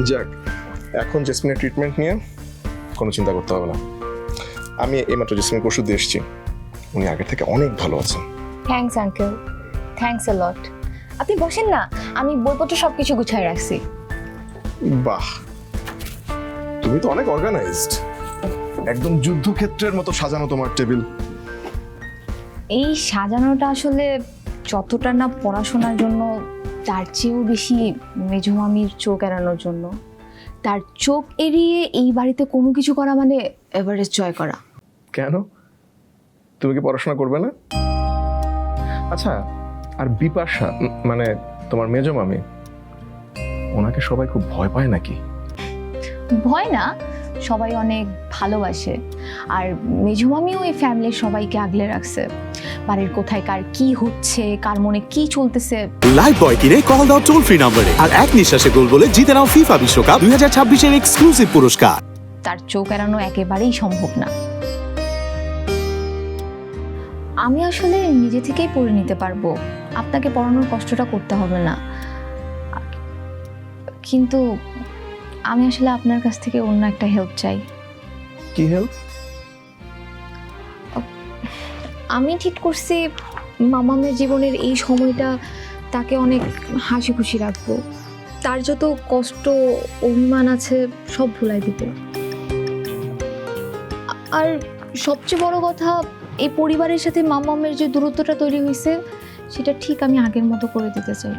যাক, এখন জেসমিনের ট্রিটমেন্ট নিয়ে কোনো চিন্তা করতে হবে না। আমি এইমাত্র জেসমিনকে ওষুধ দিয়ে এসেছি, উনি আগের থেকে অনেক ভালো আছেন। থ্যাঙ্কস আঙ্কেল, থ্যাঙ্কস আ লট। আপনি বসেন না, আমি বইপত্র সব কিছু গুছিয়ে রাখছি। বাহ, তুমি তো অনেক অর্গানাইজড, একদম যুদ্ধক্ষেত্রের মতো সাজানো তোমার টেবিল। এই সাজানোটা আসলে যতটা না পড়াশোনার জন্য, তার চেয়েও বেশি মেজো মামির চোখ এড়ানোর জন্য। তার চোখ এড়িয়ে এই বাড়িতে কোনো কিছু করা মানে এভারেস্ট জয় করা। কেন, তুমি কি পড়াশোনা করবে না? আচ্ছা, আর বিপাশা মানে তোমার মেজো মামি, ওনাকে সবাই খুব ভয় পায় নাকি? ভয় না, সবাই অনেক ভালোবাসে। আর মেজো মামিও এই ফ্যামিলির সবাইকে আগলে রাখছে। বাড়ির কোথায় কার কি হচ্ছে, কার মনে কি চলতেছে। লাইভ বয় কিনে কল দাও টোল ফ্রি নম্বরে, আর এক নিঃশ্বাসে গোল বলে জিতে নাও ফিফা বিশ্বকাপ 2026 এক্সক্লুসিভ পুরস্কার। তার চোখ এড়ানো একেবারেই সম্ভব না। আমি আসলে নিজে থেকেই পড়ে নিতে পারবো, আপনাকে পড়ানোর কষ্টটা করতে হবে না। কিন্তু আমি আসলে আপনার কাছ থেকে অন্য একটা হেল্প চাই। কি হেল্প? আমি ঠিক করছি মামামের জীবনের এই সময়টা তাকে অনেক হাসি খুশি রাখবো। তার যত কষ্ট অভিমান আছে সব ভুলাই দিতে। আর সবচেয়ে বড় কথা, এই পরিবারের সাথে মামামের যে দূরত্বটা তৈরি হয়েছে সেটা ঠিক আমি আগের মতো করে দিতে চাই।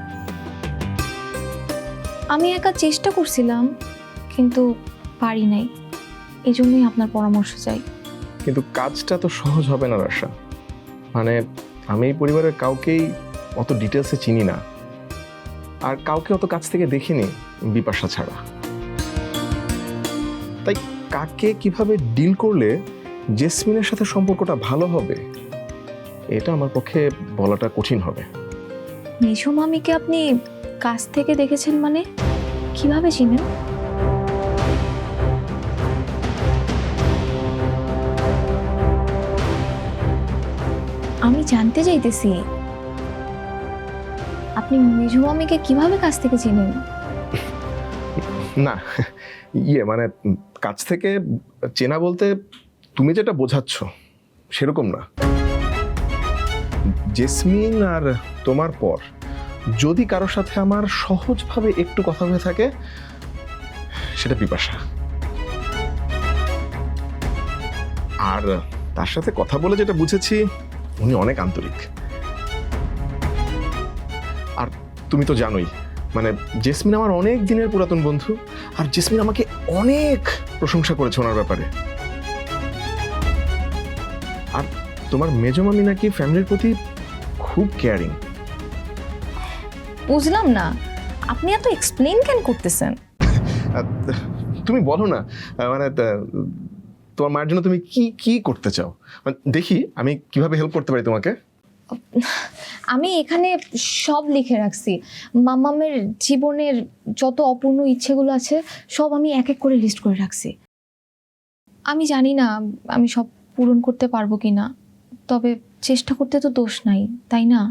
আমি একা চেষ্টা করছিলাম কিন্তু পারি নাই, এই জন্যই আপনার পরামর্শ চাই। কিন্তু কাজটা তো সহজ হবে না রাশা। মানে আমি এই পরিবারের কাউকেই অত ডিটেলসে চিনি না, আর কাউকে অত কাছ থেকে দেখিনি বিপাশা ছাড়া। তাই কাকে কিভাবে ডিল করলে জেসমিনের সাথে সম্পর্কটা ভালো হবে, এটা আমার পক্ষে বলাটা কঠিন হবে। মেঝো মামিকে আপনি কাছ থেকে দেখেছেন মানে কিভাবে চিনেন? আমি জানতে চাইতেছি আপনি মেঝো মামিকে কিভাবে কাছ থেকে চিনেন? না, মানে কাছ থেকে চেনা বলতে তুমি যেটা বোঝাচ্ছ সেরকম না। জেসমিন আর তোমার পর যদি কারোর সাথে আমার সহজভাবে একটু কথা হয়ে থাকে, সেটা বিপাশা। আর তার সাথে কথা বলে যেটা বুঝেছি, উনি অনেক আন্তরিক। আর তুমি তো জানোই, মানে জেসমিন আমার অনেক দিনের পুরাতন বন্ধু, আর জেসমিন আমাকে অনেক প্রশংসা করেছে ওনার ব্যাপারে। আর তোমার মেজো মামি নাকি ফ্যামিলির প্রতি খুব কেয়ারিং। বুঝলাম না, আপনি এত এক্সপ্লেন কেন করতেছেন? তুমি বলো না, মানে তোমার মায়ের জন্য তুমি কি কি করতে চাও, মানে দেখি আমি কিভাবে হেল্প করতে পারি তোমাকে। আমি এখানে সব লিখে রাখছি। মামামের জীবনের যত অপূর্ণ ইচ্ছেগুলো আছে সব আমি এক এক করে লিস্ট করে রাখছি। আমি জানি না আমি সব পূরণ করতে পারবো কিনা, তবে চেষ্টা করতে তো দোষ নাই, তাই না?